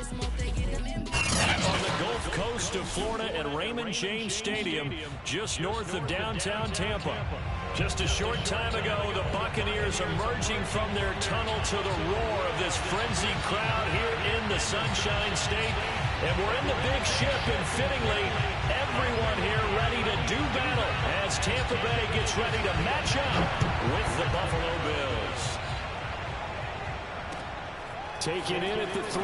On the Gulf Coast of Florida at Raymond James Stadium, just north of downtown Tampa. Just a short time ago, the Buccaneers emerging from their tunnel to the roar of this frenzied crowd here in the Sunshine State. And we're in the big ship, and fittingly, everyone here ready to do battle as Tampa Bay gets ready to match up with the Buffalo Bills. Taken in at the 3.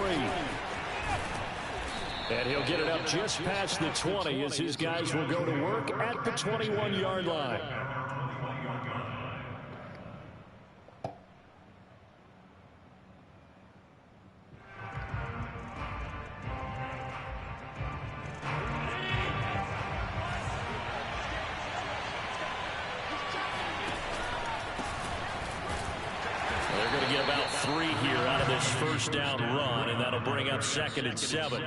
And he'll get it up just past the 20 as his guys will go to work at the 21-yard line. They're going to get about 3 here out of this first down run, and that'll bring up 2nd and 7.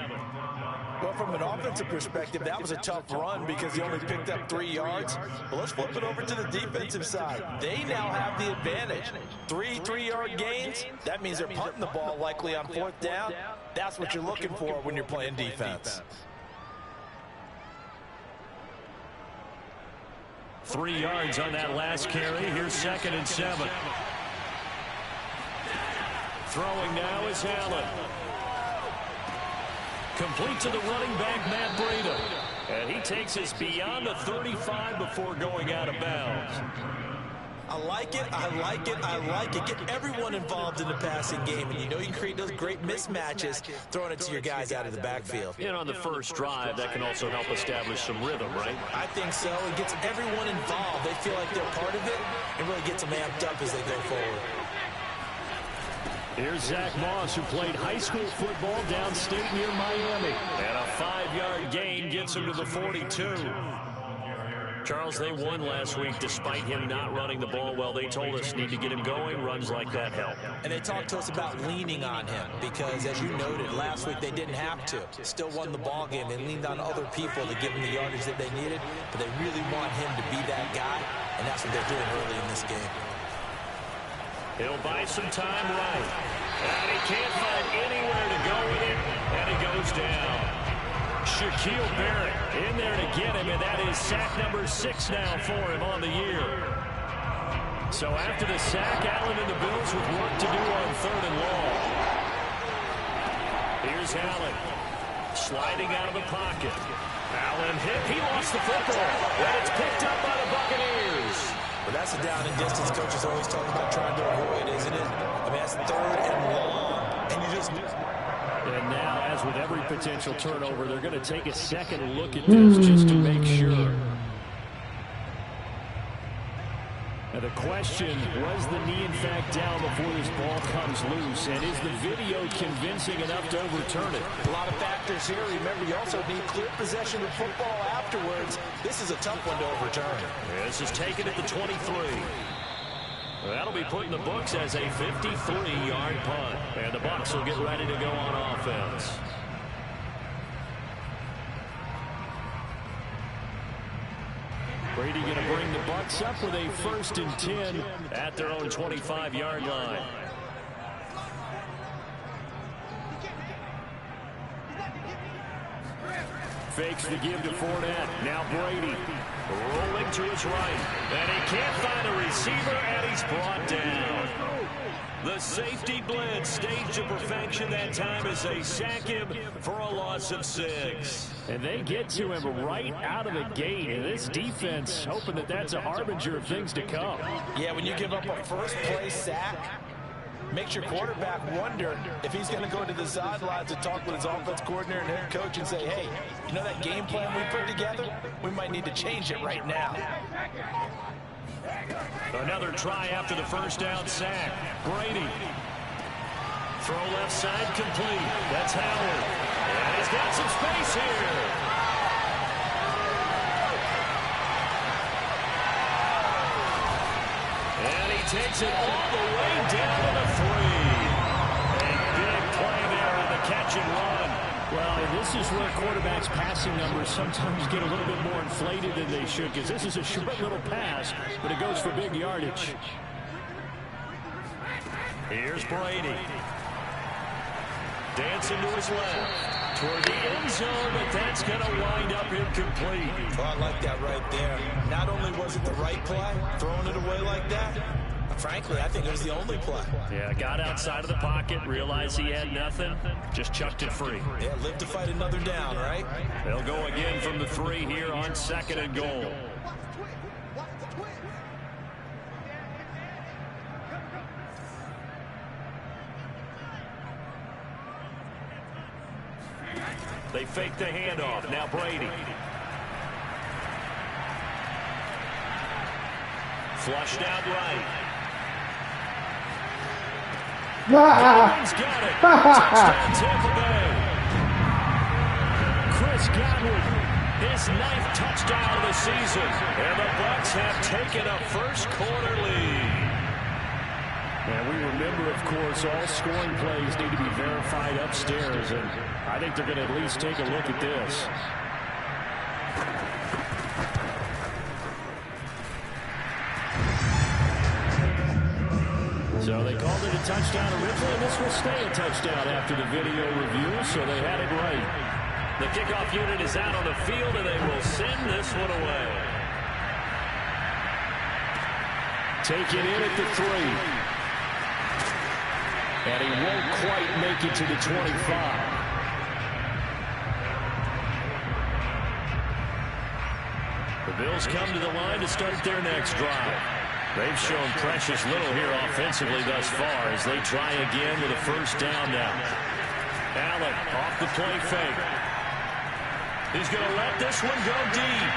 Well, from an offensive perspective, that was a tough run because he only picked up 3 yards. But let's flip it over to the defensive side. They now have the advantage. 3 3-yard gains. That means they're punting the ball likely on 4th down. That's what you're looking for when you're playing defense. 3 yards on that last carry. Here's 2nd and 7. Throwing now is Allen. Complete to the running back, Matt Breida. And he takes us beyond the 35 before going out of bounds. I like it, I like it, I like it. Get everyone involved in the passing game. And you know you can create those great mismatches throwing it to your guys out of the backfield. And on the first drive, that can also help establish some rhythm, right? I think so. It gets everyone involved. They feel like they're part of it and really gets them amped up as they go forward. Here's Zach Moss, who played high school football downstate near Miami. And a 5-yard gain gets him to the 42. Charles, they won last week despite him not running the ball well. They told us need to get him going. Runs like that help. And they talked to us about leaning on him because, as you noted, last week they didn't have to. Still won the ball game. They leaned on other people to give them the yardage that they needed, but they really want him to be that guy, and that's what they're doing early in this game. He'll buy some time right. And he can't find anywhere to go with it, and he goes down. Shaquille Barrett in there to get him, and that is sack number 6 now for him on the year. So after the sack, Allen and the Bills with work to do on 3rd and long. Here's Allen sliding out of the pocket. Allen hit. He lost the football, and it's picked up by the Buccaneers. But that's a down and distance coaches always talk about trying to avoid, isn't it? I mean, that's 3rd and long, and you just... And now, as with every potential turnover, they're going to take a second look at this just to make sure. Now the question, was the knee in fact down before this ball comes loose? And is the video convincing enough to overturn it? A lot of factors here. Remember, you also need clear possession of football afterwards. This is a tough one to overturn. This is taken at the 23. That'll be put in the books as a 53-yard punt. And the Bucs will get ready to go on offense. Brady going to bring the Bucs up with a 1st and 10 at their own 25-yard line. Fakes the give to Fournette. Now Brady rolling to his right. And he can't find a receiver, and he's brought down. The safety blitz staged to perfection that time as they sack him for a loss of 6. And they get to him right out of the gate. And this defense hoping that that's a harbinger of things to come. Yeah, when you give up a first-place sack, makes your quarterback wonder if he's going to go to the sidelines and talk with his offense coordinator and head coach and say, hey, you know that game plan we put together? We might need to change it right now. Another try after the first down sack. Brady. Throw left side complete. That's Howard. And he's got some space here. And he takes it all the way down to the 3. A big play there on the catch and run. Well, this is where quarterbacks' passing numbers sometimes get a little bit more inflated than they should, because this is a short little pass, but it goes for big yardage. Here's Brady. Dancing to his left toward the end zone, but that's going to wind up incomplete. Oh, I like that right there. Not only was it the right play, throwing it away like that, frankly, I think it was the only play. Yeah, got outside of the pocket, realized he had nothing, just chucked it free. Yeah, live to fight another down, right? They'll go again from the 3 here on 2nd and goal. They fake the handoff. Now Brady. Flushed out right. Godwin's got it. Touchdown Tampa Bay. Chris Godwin, his 9th touchdown of the season. And the Bucs have taken a first quarter lead. And we remember, of course, all scoring plays need to be verified upstairs, and I think they're going to at least take a look at this. So they called it a touchdown originally, and this will stay a touchdown after the video review, so they had it right. The kickoff unit is out on the field, and they will send this one away. Take it in at the 3. And he won't quite make it to the 25. The Bills come to the line to start their next drive. They've shown precious little here offensively thus far as they try again with a first down now. Allen off the play fake. He's going to let this one go deep.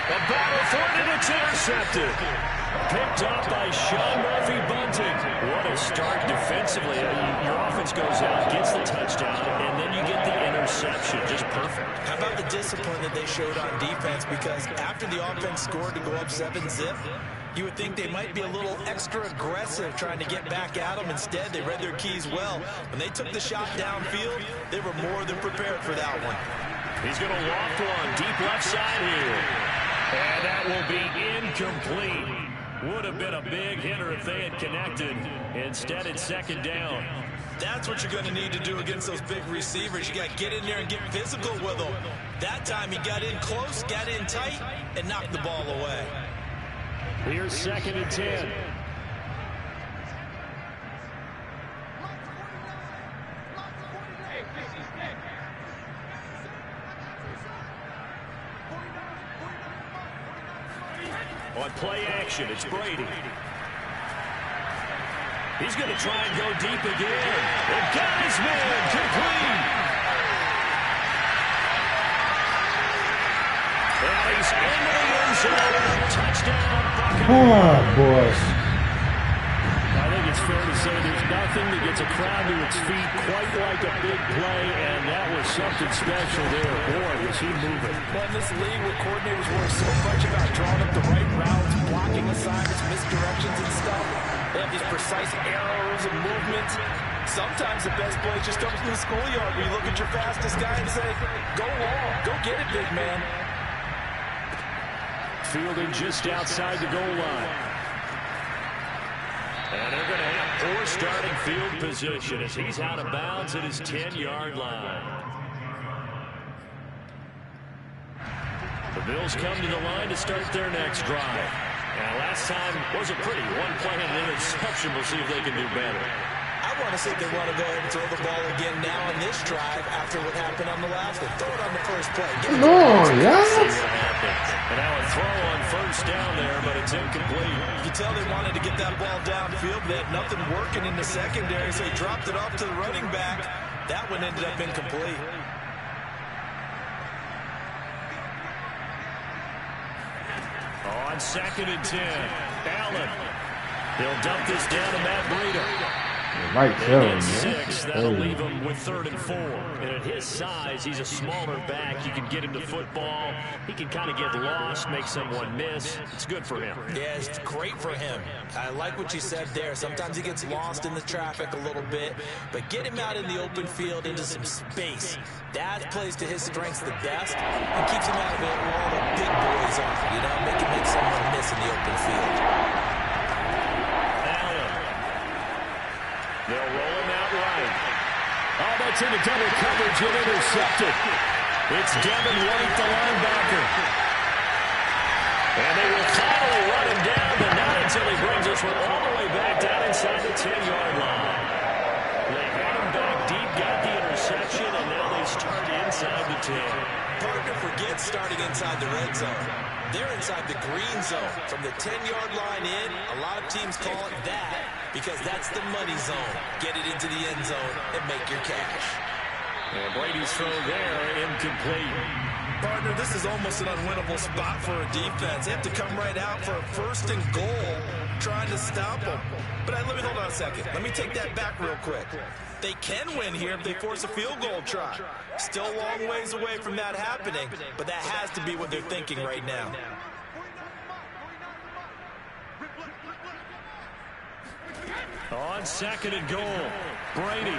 A battle for it, and it's intercepted. Picked up by Sean Murphy-Bunting. What a start defensively. Your offense goes out, gets the touchdown, and then you get the interception. Just perfect. How about the discipline that they showed on defense? Because after the offense scored to go up 7-zip, you would think they might be a little extra aggressive trying to get back at them. Instead, they read their keys well. When they took the shot downfield, they were more than prepared for that one. He's going to loft one deep left side here. And that will be incomplete. Would have been a big hitter if they had connected. Instead, it's 2nd down. That's what you're going to need to do against those big receivers. You got to get in there and get physical with them. That time he got in close, got in tight, and knocked the ball away. Here's 2nd and 10. On play action, it's Brady. He's going to try and go deep again. And got his man complete. And he's into the end zone. Touchdown, Buccaneers. Oh, boy. I think it's fair to say there's nothing that gets a crowd to its feet quite like a big play, and that was something special there. Boy, was he moving. Well, in this league where coordinators worry so much about drawing up the right routes, blocking assignments, misdirections and stuff, they have these precise arrows and movements. Sometimes the best play just comes from the schoolyard where you look at your fastest guy and say, go long, go get it, big man. Fielding just outside the goal line. And they're going to have poor starting field position as he's out of bounds at his 10-yard line. The Bills come to the line to start their next drive. And last time wasn't pretty. One play and an interception. We'll see if they can do better. I want to see if they want to go ahead and throw the ball again now on this drive after what happened on the last one. Throw it on the first play. Come on, yes. And now a throw on first down there, but it's incomplete. You can tell they wanted to get that ball downfield. They had nothing working in the secondary, so he dropped it off to the running back. That one ended up incomplete. On 2nd and 10, Allen. He'll dump this down to Matt Breida. Right there, 6, that'll leave him with 3rd and 4. And at his size, he's a smaller back. You can get him to football. He can kind of get lost, make someone miss. It's good for him. Yeah, it's great for him. I like what you said there. Sometimes he gets lost in the traffic a little bit, but get him out in the open field into some space. That plays to his strengths the best and keeps him out of it where all the big boys are, you know, make someone miss in the open field. They'll roll him out right. gets into double coverage and intercepted. It's Devin White, the linebacker. And they will finally run him down, but not until he brings this one all the way back down inside the 10-yard line. They had him back deep, got the interception, and now they start inside the 10. Partner forgets starting inside the red zone. They're inside the green zone. From the 10-yard line in, a lot of teams call it that because that's the money zone. Get it into the end zone and make your cash. And Brady's throw there, incomplete. Partner, this is almost an unwinnable spot for a defense. They have to come right out for a 1st and goal, trying to stop them. But let me hold on a second. Let me take that back real quick. They can win here if they force a field goal try. Still a long ways away from that happening, but that has to be what they're thinking right now. On 2nd and goal, Brady.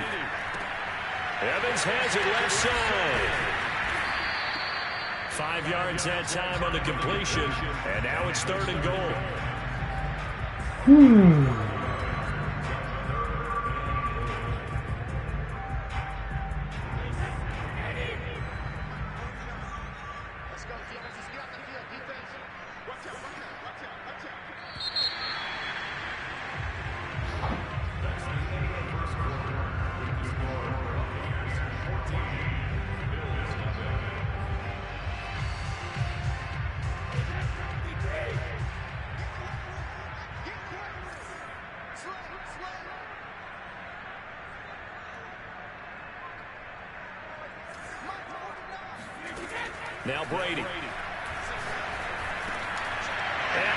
Evans has it left side. 5 yards that time on the completion, and now it's 3rd and goal. Now Brady. And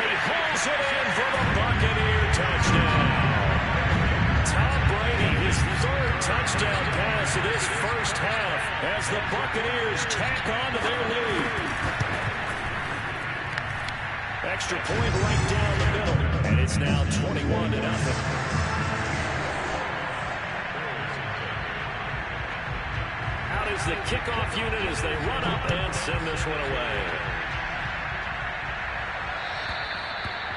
he pulls it in for the Buccaneer touchdown. Tom Brady, his 3rd touchdown pass of this first half as the Buccaneers tack on to their lead. Extra point right down the middle, and it's now 21-0. Is the kickoff unit as they run up and send this one away.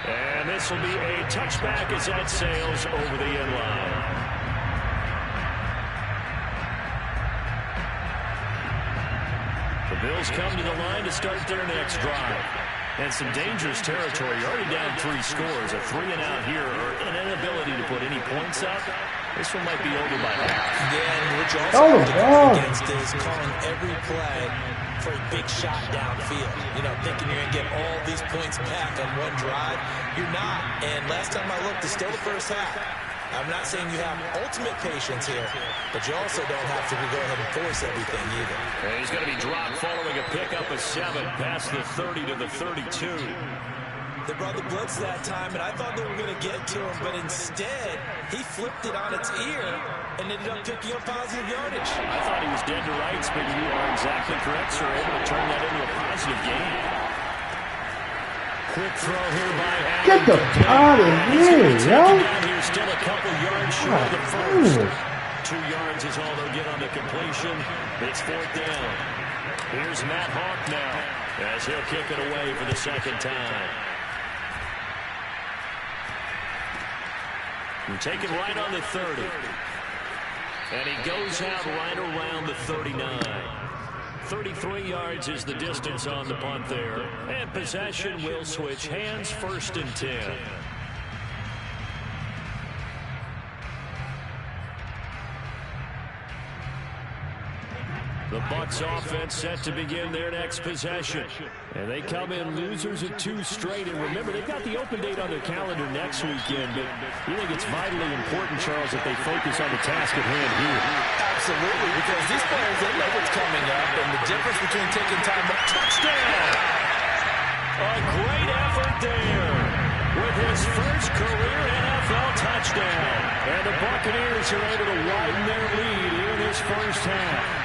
And this will be a touchback as that sails over the end line. The Bills come to the line to start their next drive. And some dangerous territory. You're already down 3 scores. A 3-and-out here, or an inability to put any points up. This one might be over by half. Yeah, and what you also have to guard against is calling every play for a big shot downfield. You know, thinking you're going to get all these points back on one drive. You're not. And last time I looked, it's still the first half. I'm not saying you have ultimate patience here, but you also don't have to go ahead and force everything either. And he's going to be dropped following a pickup of 7 past the 30 to the 32. They brought the blitz that time, and I thought they were going to get to him, but instead, he flipped it on its ear and ended up picking up positive yardage. I thought he was dead to rights, but you are exactly correct, sir. Able to turn that into a positive gain. Quick throw here by Allen. Get the out of here, yo. Here's still a couple yards short of the first. 2 yards is all they'll get on the completion. It's 4th down. Here's Matt Hawk now as he'll kick it away for the 2nd time. And take it right on the 30. And he goes out right around the 39. 33 yards is the distance on the punt there. And possession will switch hands, 1st and 10. The Bucs offense set to begin their next possession. And they come in losers of 2 straight. And remember, they've got the open date on their calendar next weekend. But you think it's vitally important, Charles, that they focus on the task at hand here? Absolutely, because these players, they know what's coming up. And the difference between taking time up. Touchdown! A great effort there with his first career NFL touchdown. And the Buccaneers are able to widen their lead here in this first half.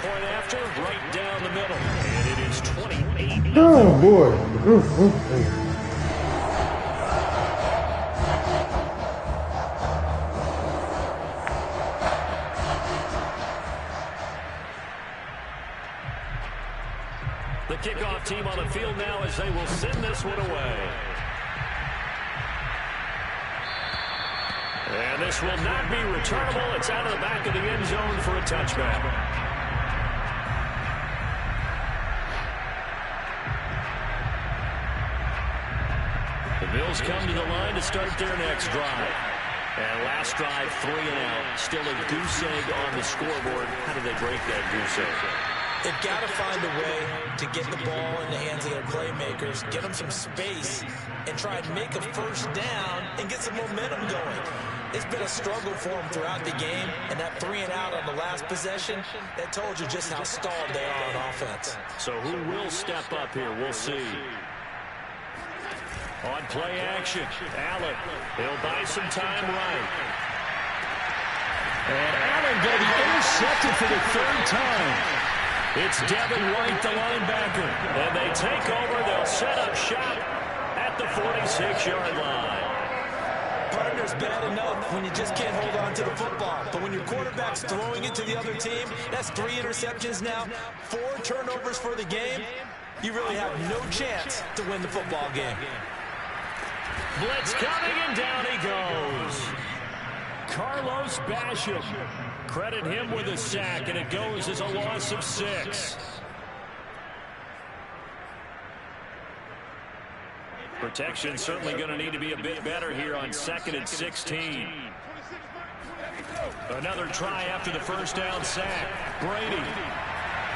Point after, right down the middle. And it is 28. Oh, boy. The kickoff team on the field now as they will send this one away. this will not be returnable. It's out of the back of the end zone for a touchback. The Bills come to the line to start their next drive. And last drive, 3 and out. Still a goose egg on the scoreboard. How do they break that goose egg? They've got to find a way to get the ball in the hands of their playmakers, get them some space, and try and make a first down and get some momentum going. It's been a struggle for them throughout the game, and that 3 and out on the last possession, that told you just how stalled they are on offense. So who will step up here? We'll see. On play action, Allen. He'll buy some time right. And Allen will be intercepted for the 3rd time. It's Devin White, the linebacker. And they take over. They'll set up shop at the 46-yard line. Partner's bad enough when you just can't hold on to the football. But when your quarterback's throwing it to the other team, that's 3 interceptions now, 4 turnovers for the game. You really have no chance to win the football game. Blitz coming, and down he goes. Carlos Basham. Credit him with a sack, and it goes as a loss of 6. Protection certainly going to need to be a bit better here on 2nd and 16. Another try after the first down sack. Brady.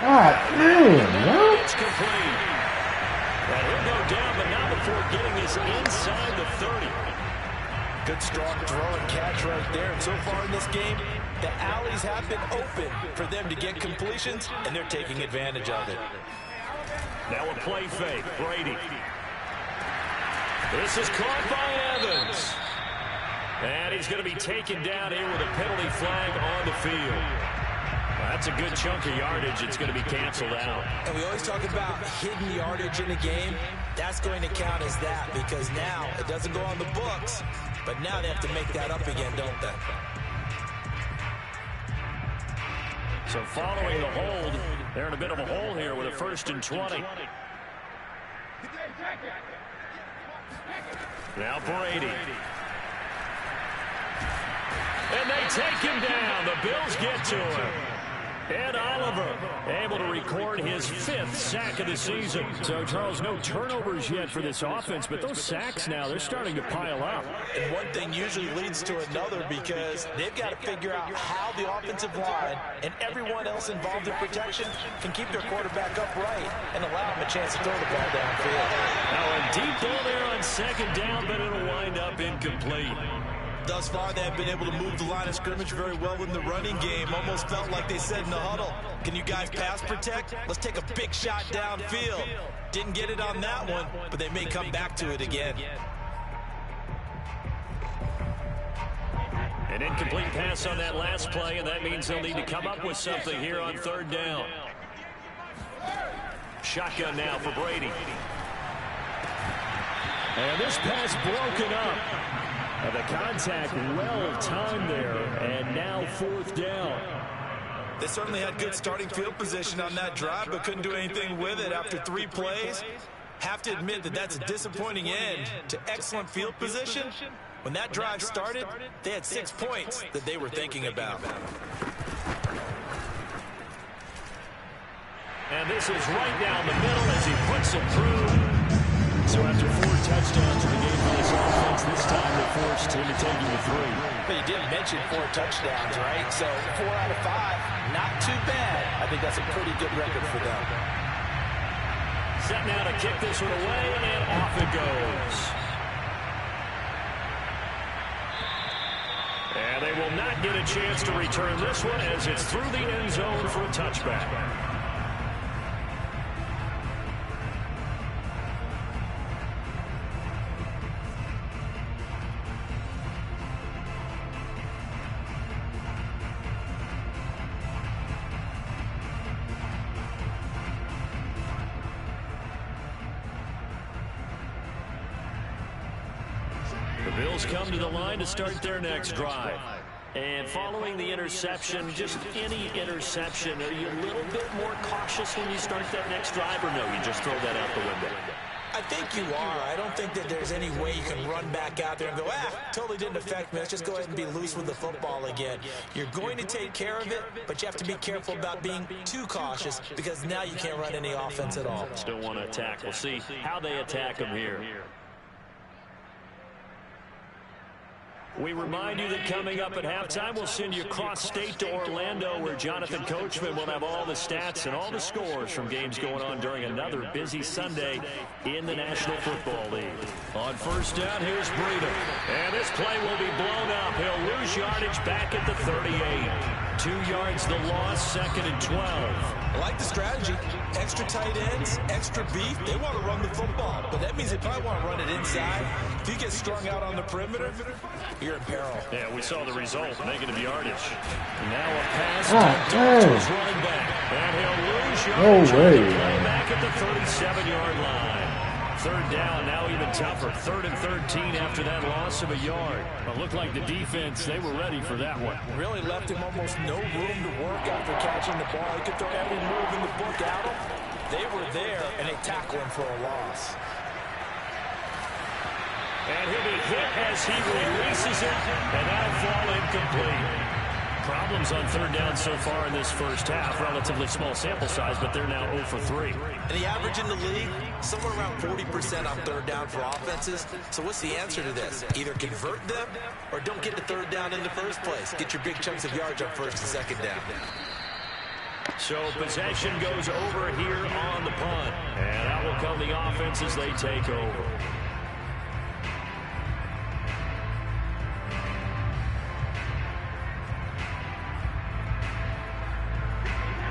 It's complete. And he'll go down, but not before getting this inside the 30. Good strong throw and catch right there. And so far in this game, the alleys have been open for them to get completions, and they're taking advantage of it. Now a play fake. Brady. This is caught by Evans. And he's going to be taken down here with a penalty flag on the field. That's a good chunk of yardage. It's going to be canceled out. And we always talk about hidden yardage in a game. That's going to count as that because now it doesn't go on the books, but now they have to make that up again, don't they? So following the hold, they're in a bit of a hole here with a 1st and 20. Now Brady. And they take him down. The Bills get to him. Ed Oliver able to record his 5th sack of the season. So, Charles, no turnovers yet for this offense, but those sacks now, they're starting to pile up. And one thing usually leads to another because they've got to figure out how the offensive line and everyone else involved in protection can keep their quarterback upright and allow him a chance to throw the ball downfield. Now a deep ball there on 2nd down, but it'll wind up incomplete. Thus far, they have been able to move the line of scrimmage very well in the running game. Almost felt like they said in the huddle, can you guys pass protect? Let's take a big shot downfield. Didn't get it on that one, but they may come back to it again. An incomplete pass on that last play, and that means they'll need to come up with something here on 3rd down. Shotgun now for Brady. And this pass broken up. And the contact well timed there, and now 4th down. They certainly had good starting field position on that drive, but couldn't do anything with it after 3 plays. Have to admit that that's a disappointing end to excellent field position. When that drive started, they had 6 points that they were thinking about. And this is right down the middle as he puts it through. So after 4 touchdowns in the game for this offense, this time they're forced into taking the 3. But you did mention 4 touchdowns, right? So 4 out of 5, not too bad. I think that's a pretty good record for them. Set now to kick this one away, and off it goes. And they will not get a chance to return this one as it's through the end zone for a touchback. Bills come to the line to start their next drive. And following the interception, just any interception, are you a little bit more cautious when you start that next drive, or no, you just throw that out the window? I think you are. I don't think that there's any way you can run back out there and go, totally didn't affect me. Let's just go ahead and be loose with the football again. You're going to take care of it, but you have to be careful about being too cautious because now you can't run any offense at all. Still want to attack. We'll see how they attack him here. We remind you that coming up at halftime, we'll send you across state to Orlando, where Jonathan Coachman will have all the stats and all the scores from games going on during another busy Sunday in the National Football League. On first down, here's Breida. And this play will be blown up. He'll lose yardage back at the 38. 2 yards the loss, 2nd and 12. I like the strategy. Extra tight ends, extra beef. They want to run the football, but that means they probably want to run it inside. If you get strung out on the perimeter, you're in peril. Yeah, we saw the result, negative yardage. Now a pass to his running back. And he'll lose yardage. No way. Play back at the 37-yard line. 3rd down, now even tougher. 3rd and 13 after that loss of a yard. It looked like the defense, they were ready for that one. Really left him almost no room to work after catching the ball. He could throw every move in the book at him. They were there, and they tackle him for a loss. And he'll be hit as he releases it, and that'll fall incomplete. Problems on 3rd down so far in this first half. Relatively small sample size, but they're now 0 for 3. And the average in the league, somewhere around 40% on 3rd down for offenses. So what's the answer to this? Either convert them or don't get to 3rd down in the first place. Get your big chunks of yards on 1st and 2nd down. So possession goes over here on the punt. And out will come the offense as they take over.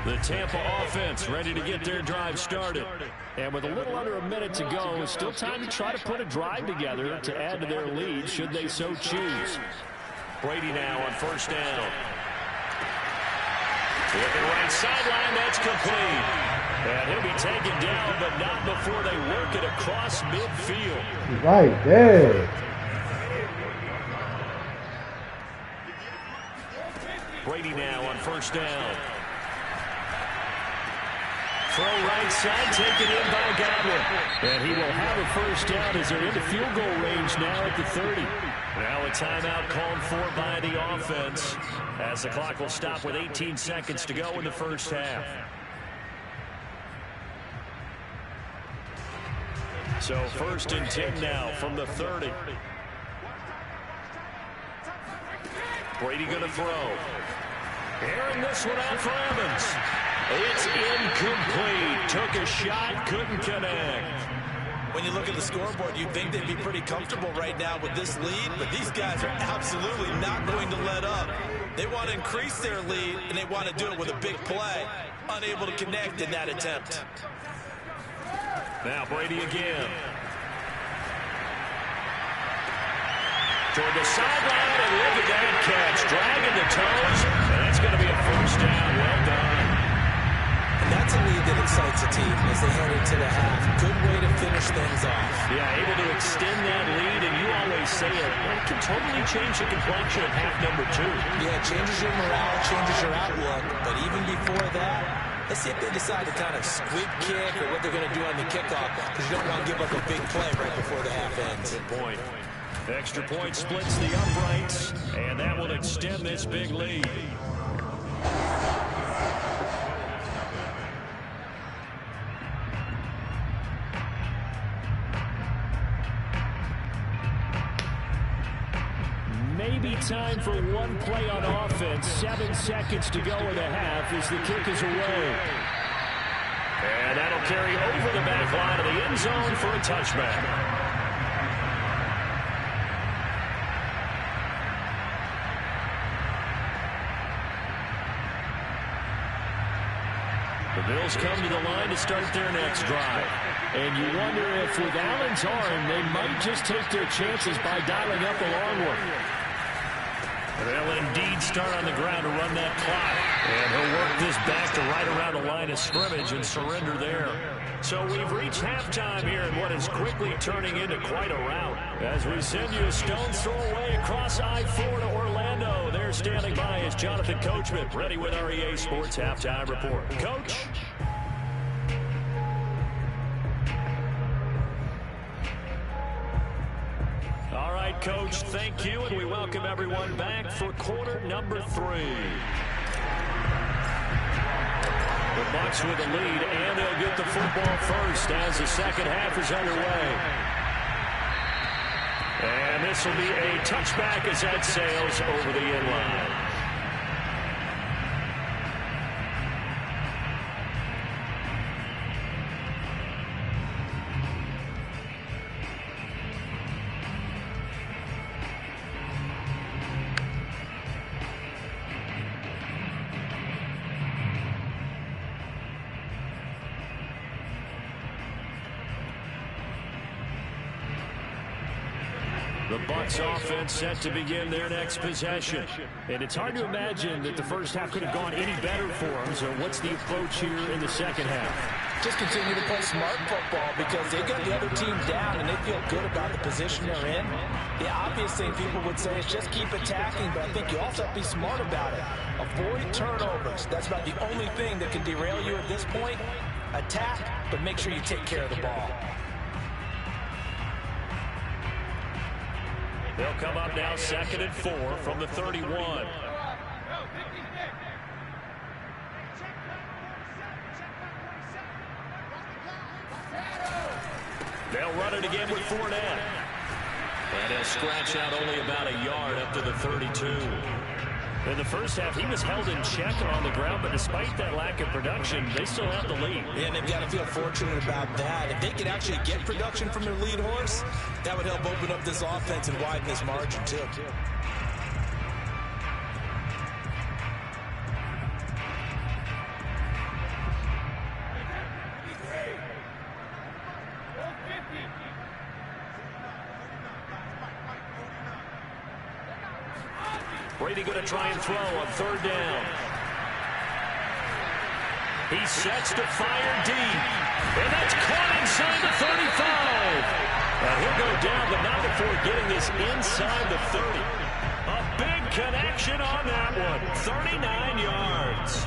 The Tampa offense ready to get their drive started. And with a little under a minute to go, it's still time to try to put a drive together to add to their lead should they so choose. Brady now on 1st down. Looking right sideline, that's complete. And he'll be taken down, but not before they work it across midfield. Right there. Brady now on 1st down. Throw right side, taken in by Godwin. And he will have a 1st down as they're into field goal range now at the 30. Now a timeout called for by the offense as the clock will stop with 18 seconds to go in the first half. So 1st and 10 now from the 30. Brady going to throw. Airing this one out for Evans. It's incomplete. Took a shot, couldn't connect. When you look at the scoreboard, you'd think they'd be pretty comfortable right now with this lead, but these guys are absolutely not going to let up. They want to increase their lead, and they want to do it with a big play. Unable to connect in that attempt. Now Brady again. Toward the sideline, and look at that catch. Dragging the toes, and that's going to be a 1st down. Well done. And that's a lead that excites a team as they head into the half. Good way to finish things off. Yeah, able to extend that lead, and you always say it can totally change the complexion of half number 2. Yeah, it changes your morale, changes your outlook, but even before that, let's see if they decide to kind of squib kick or what they're going to do on the kickoff, because you don't want to give up a big play right before the half ends. Good point. Extra point splits the uprights, and that will extend this big lead. Maybe time for one play on offense. 7 seconds to go in the half as the kick is away. And that'll carry over the back line of the end zone for a touchback. The Bills come to the line to start their next drive. And you wonder if with Allen's arm, they might just take their chances by dialing up a long one. They'll indeed start on the ground to run that clock. And he'll work this back to right around the line of scrimmage and surrender there. So we've reached halftime here in what is quickly turning into quite a rout. As we send you a stone's throw away across I-4 to Orlando. There standing by is Jonathan Coachman, ready with our EA Sports Halftime Report. Coach? Coach. Thank you, and we welcome everyone back for quarter number 3. The Bucs with the lead, and they'll get the football first as the second half is underway. And this will be a touchback as that sails over the end line. The Bucs offense set to begin their next possession. And it's hard to imagine that the first half could have gone any better for them. So what's the approach here in the second half? Just continue to play smart football because they got the other team down and they feel good about the position they're in. The obvious thing people would say is just keep attacking, but I think you also have to be smart about it. Avoid turnovers. That's about the only thing that can derail you at this point. Attack, but make sure you take care of the ball. They'll come up now 2nd and 4 from the 31. They'll run it again with Fournette. And he'll scratch out only about a yard up to the 32. In the first half, he was held in check on the ground, but despite that lack of production, they still have the lead. Yeah, and they've got to feel fortunate about that. If they could actually get production from their lead horse, that would help open up this offense and widen this margin, too. Brady going to try and throw on 3rd down. He sets to fire deep. And that's caught inside the 35. And he'll go down, but not before getting this inside the 30. A big connection on that one. 39 yards.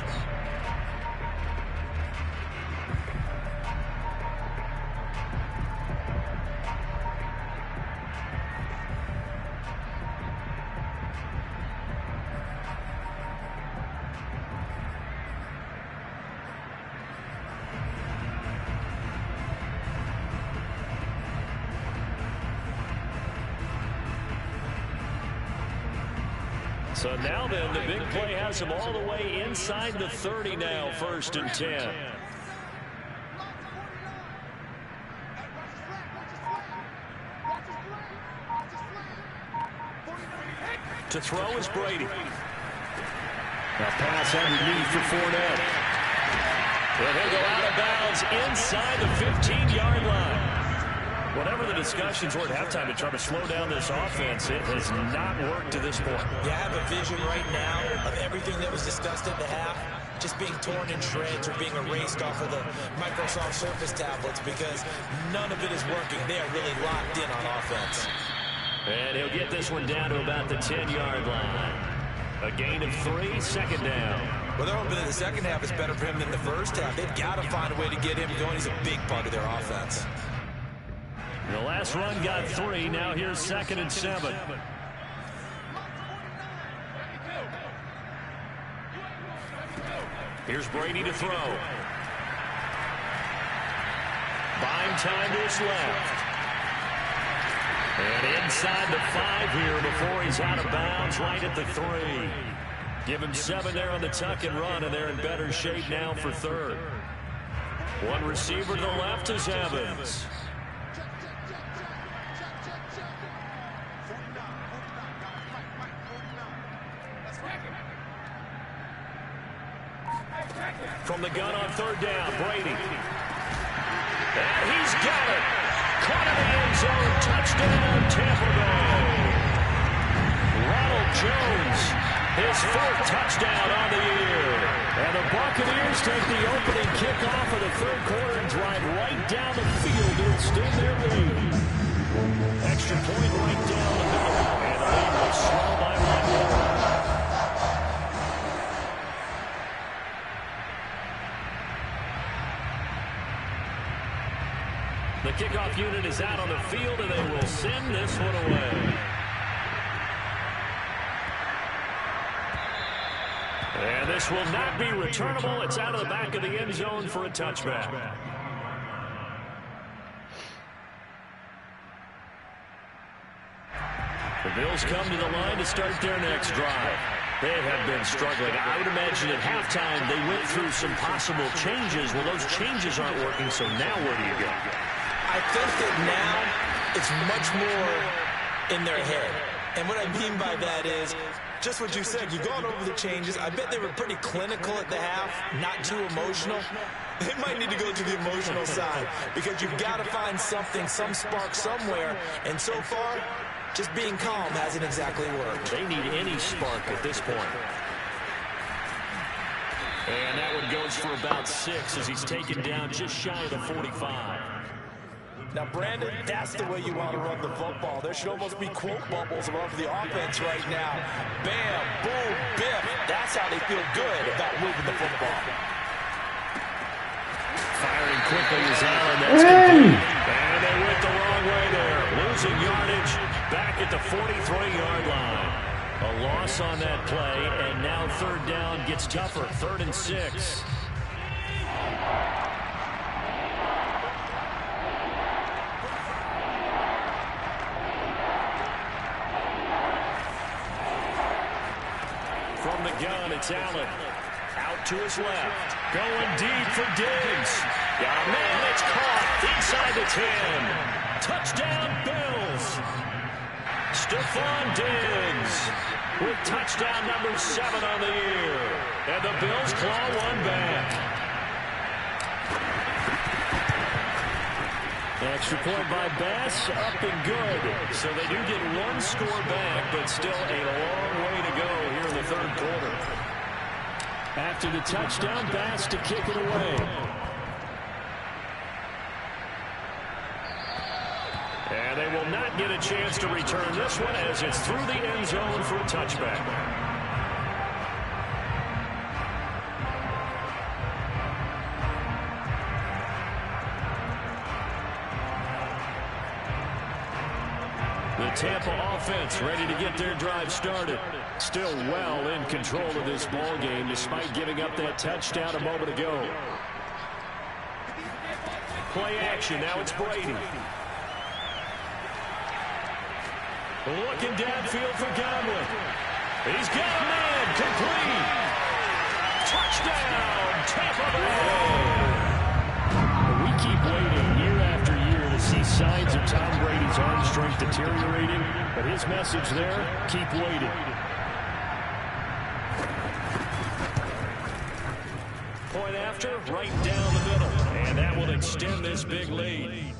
So now then, the big play has him all the way inside the 30 now, 1st and 10. To throw is Brady. A pass underneath for Fournette. And he'll go out of bounds inside the 15-yard line. Whatever the discussions were at halftime to try to slow down this offense, it has not worked to this point. Yeah, I have a vision right now of everything that was discussed at the half just being torn in shreds or being erased off of the Microsoft Surface tablets because none of it is working. They are really locked in on offense. And he'll get this one down to about the 10-yard line. A gain of 3, 2nd down. Well, they're hoping that the second half is better for him than the first half. They've got to find a way to get him going. He's a big part of their offense. The last run got 3. Now here's 2nd and 7. Here's Brady to throw. Buying time to his left. And inside the 5 here before he's out of bounds right at the 3. Give him 7 there on the tuck and run, and they're in better shape now for 3rd. One receiver to the left is Evans. From the gun on 3rd down, Brady. And he's got it. Caught in the end zone. Touchdown, Tampa Bay. Ronald Jones, his 4th touchdown on the year. And the Buccaneers take the opening kickoff of the 3rd quarter and drive right down the field to extend their lead. Extra point right down the middle. And the lead was small by 1. The kickoff unit is out on the field, and they will send this one away. And this will not be returnable. It's out of the back of the end zone for a touchback. The Bills come to the line to start their next drive. They have been struggling. I would imagine at halftime they went through some possible changes. Well, those changes aren't working, so now where do you go? I think that now it's much more in their head. And what I mean by that is just what you said. You've gone over the changes. I bet they were pretty clinical at the half, not too emotional. They might need to go to the emotional side because you've got to find something, some spark somewhere. And so far, just being calm hasn't exactly worked. They need any spark at this point. And that one goes for about 6 as he's taken down just shy of the 45. Now, Brandon, that's the way you want to run the football. There should almost be quote bubbles above the offense right now. Bam, boom, biff. That's how they feel good about moving the football. Firing quickly is Allen. That's complete. And they went the wrong way there. Losing yardage back at the 43-yard line. A loss on that play, and now third down gets tougher. 3rd and 6. From the gun, it's Allen. Out to his left. Going deep for Diggs. Got a man, it's caught inside the 10. Touchdown, Bills. Stephon Diggs with touchdown number 7 on the year. And the Bills claw one back. Extra point by Bass, up and good. So they do get 1 score back, but still a long way to go here in the 3rd quarter. After the touchdown, Bass to kick it away. And they will not get a chance to return this one as it's through the end zone for a touchback. The Tampa offense ready to get their drive started. Still well in control of this ball game despite giving up that touchdown a moment ago. Play action. Now it's Brady. Looking downfield for Godwin. He's got a man. Complete. Touchdown, Tampa Bay. We keep waiting year after year to see signs of Tom Brady's arm strength deteriorating, but his message there, keep waiting. Point after, right down the middle, and that will extend this big lead.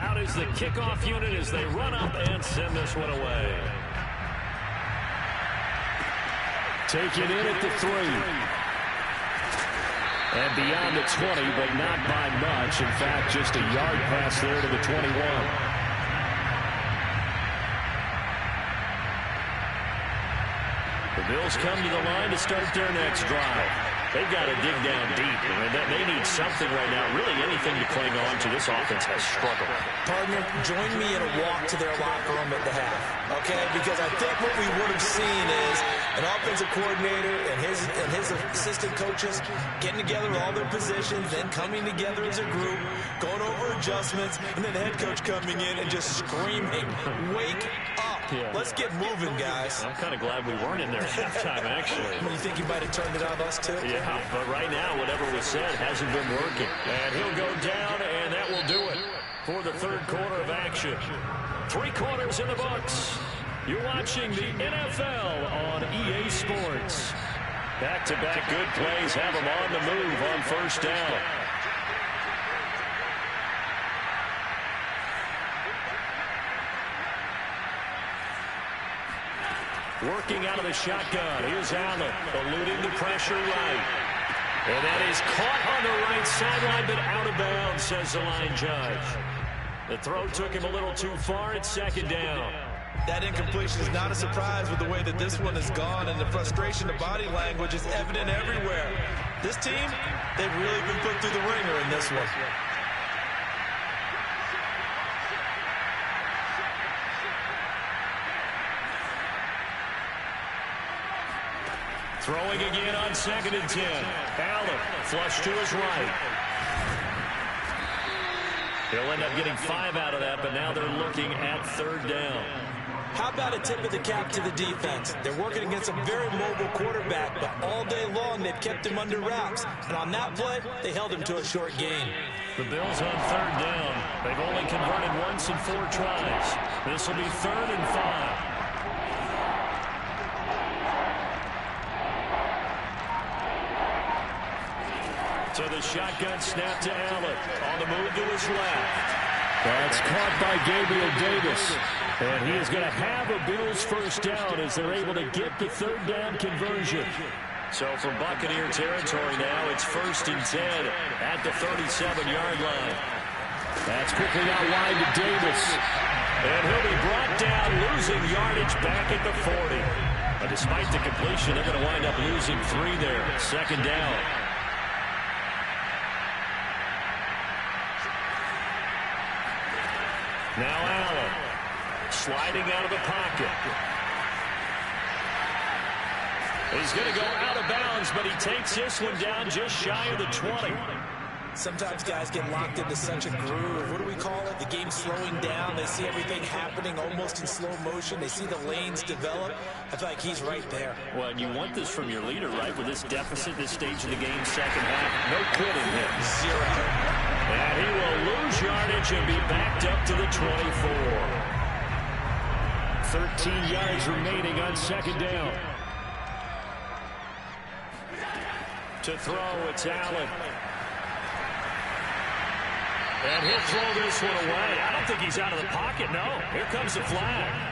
Out is the kickoff unit as they run up and send this one away. Taken in at the 3. And beyond the 20, but not by much. In fact, just a yard pass there to the 21. The Bills come to the line to start their next drive. They've got to dig down deep. And they need something right now. Really anything to cling on to. This offense has struggled. Partner, join me in a walk to their locker room at the half. Okay? Because I think what we would have seen is an offensive coordinator and his assistant coaches getting together all their positions, then coming together as a group, going over adjustments, and then the head coach coming in and just screaming, wake up. Yeah. Let's get moving, guys. I'm kind of glad we weren't in there at halftime, actually. You think you might have turned it on us, too? Yeah, but right now, whatever was said hasn't been working. And he'll go down, and that will do it for the 3rd quarter of action. 3 quarters in the books. You're watching the NFL on EA Sports. Back-to-back good plays have them on the move on 1st down. Working out of the shotgun. Here's Allen, eluding the pressure right. And that is caught on the right sideline, but out of bounds, says the line judge. The throw took him a little too far at 2nd down. That incompletion is not a surprise with the way that this one has gone, and the frustration, the body language is evident everywhere. This team, they've really been put through the ringer in this one. Throwing again on 2nd and 10. Allen flush to his right. He'll end up getting 5 out of that, but now they're looking at 3rd down. How about a tip of the cap to the defense? They're working against a very mobile quarterback, but all day long they've kept him under wraps. And on that play, they held him to a short gain. The Bills on 3rd down. They've only converted once in 4 tries. This will be 3rd and 5. To the shotgun snap to Allen. On the move to his left. That's caught by Gabriel Davis. And he is going to have a Bills first down as they're able to get the 3rd down conversion. So from Buccaneer territory now, it's 1st and 10 at the 37-yard line. That's quickly out wide to Davis. And he'll be brought down, losing yardage back at the 40. But despite the completion, they're going to wind up losing 3 there. 2nd down. Now Allen sliding out of the pocket. He's going to go out of bounds, but he takes this one down just shy of the 20. Sometimes guys get locked into such a groove. What do we call it? The game slowing down. They see everything happening almost in slow motion. They see the lanes develop. I feel like he's right there. Well, and you want this from your leader, right? With this deficit, this stage of the game, 2nd half, no quitting him. 0. And he will lose yardage and be backed up to the 24. 13 yards remaining on 2nd down. To throw, it's Allen. And he'll throw this one away. I don't think he's out of the pocket, no. Here comes the flag.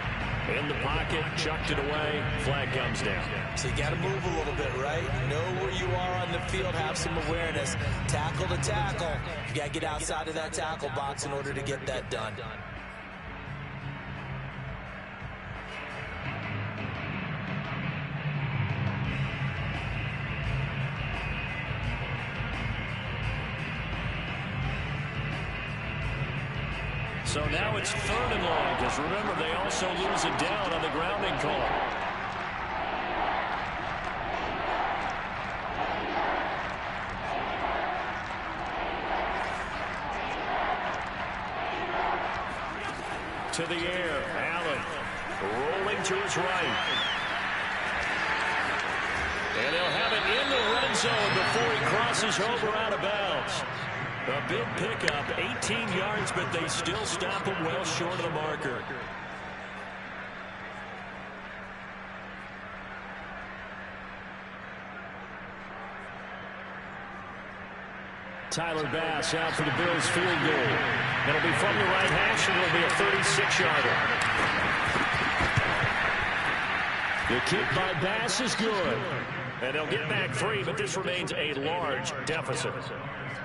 In the pocket, chucked it away, flag comes down. So you got to move a little bit, right? Know where you are on the field, have some awareness. Tackle to tackle. You got to get outside of that tackle box in order to get that done. So now it's 3rd and long, because remember, they also lose it down on the grounding call. To the air, Allen rolling to his right. And they'll have it in the red zone before he crosses over out of bounds. A big pickup, 18 yards, but they still stop him well short of the marker. Tyler Bass out for the Bills field goal. It'll be from the right hash, and it'll be a 36-yarder. The kick by Bass is good. And they'll get back 3, but this remains a large deficit.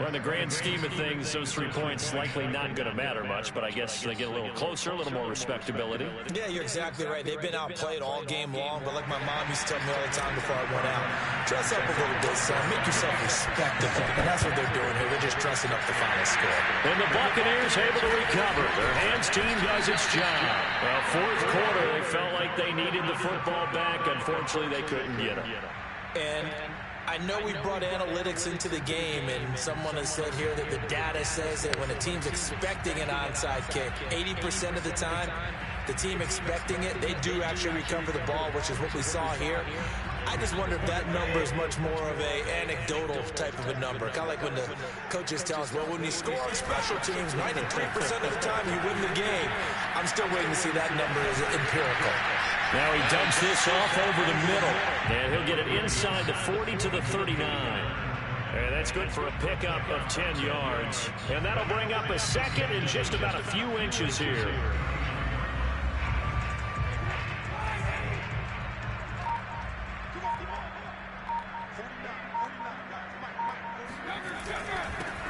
Well, in the grand scheme of things, those 3 points likely not going to matter much, but I guess they get a little closer, a little more respectability. Yeah, you're exactly right. They've been outplayed all game long, but like my mom used to tell me all the time before I went out, dress up a little bit, son. Make yourself respectable. And that's what they're doing here. They're just dressing up the final score. And the Buccaneers able to recover. Their hands team does its job. Well, 4th quarter, they felt like they needed the football back. Unfortunately, they couldn't get it. And I know we brought analytics into the game, and someone has said here that the data says that when a team's expecting an onside kick, 80% of the time, the team expecting it, they do actually recover the ball, which is what we saw here. I just wonder if that number is much more of a anecdotal type of a number. Kind of like when the coaches tell us, well, when you score on special teams, 93% of the time you win the game. I'm still waiting to see that number as empirical. Now he dumps this off over the middle, and he'll get it inside the 40 to the 39. And that's good for a pickup of 10 yards. And that'll bring up a 2nd and just about a few inches here.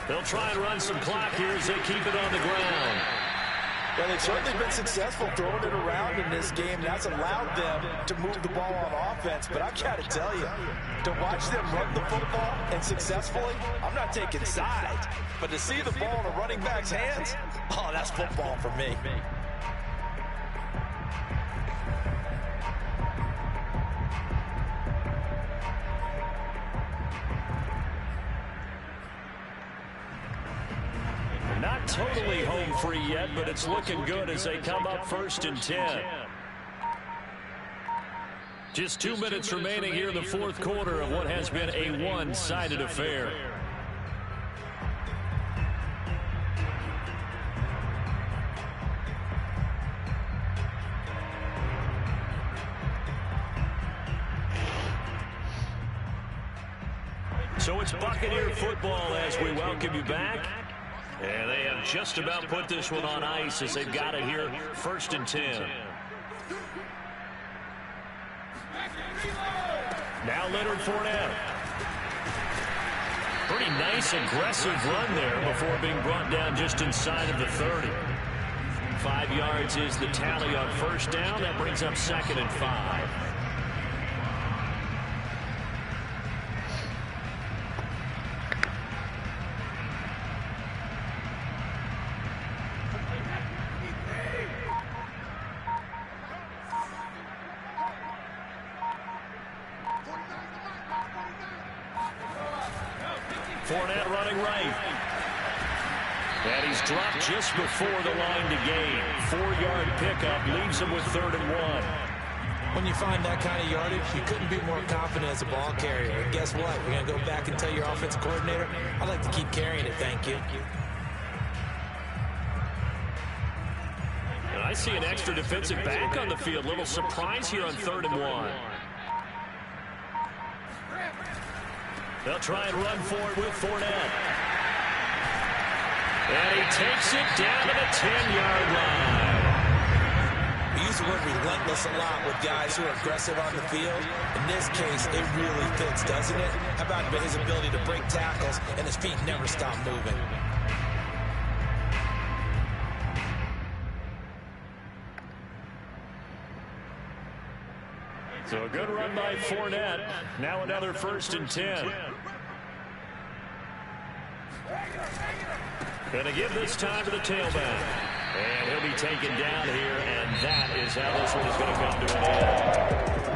They'll try and run some clock here as they keep it on the ground. Well, they've certainly been successful throwing it around in this game. That's allowed them to move the ball on offense. But I've got to tell you, to watch them run the football and successfully, I'm not taking sides. But to see the ball in a running back's hands, oh, that's football for me. totally home free yet, but it's looking good as they come up 1st and 10. Just 2 minutes remaining here in the fourth quarter of what has been a one-sided affair. So it's Buccaneer football as we welcome you back. And they have just about put this one on ice as they've got it here 1st and 10. Now Leonard Fournette. Pretty nice aggressive run there before being brought down just inside of the 30. 5 yards is the tally on 1st down. That brings up 2nd and 5. Fournette running right. And he's dropped just before the line to gain. 4-yard pickup leaves him with 3rd and 1. When you find that kind of yardage, you couldn't be more confident as a ball carrier. And guess what? You're going to go back and tell your offensive coordinator, I'd like to keep carrying it, thank you. And I see an extra defensive back on the field. Little surprise here on 3rd and 1. They'll try and run forward with Fournette. And he takes it down to the 10-yard line. We use the word relentless a lot with guys who are aggressive on the field. In this case, it really fits, doesn't it? How about his ability to break tackles and his feet never stop moving? So a good run by Fournette. Now another 1st and 10. Going to give this time to the tailback. And he'll be taken down here, and that is how this one is going to come to an end.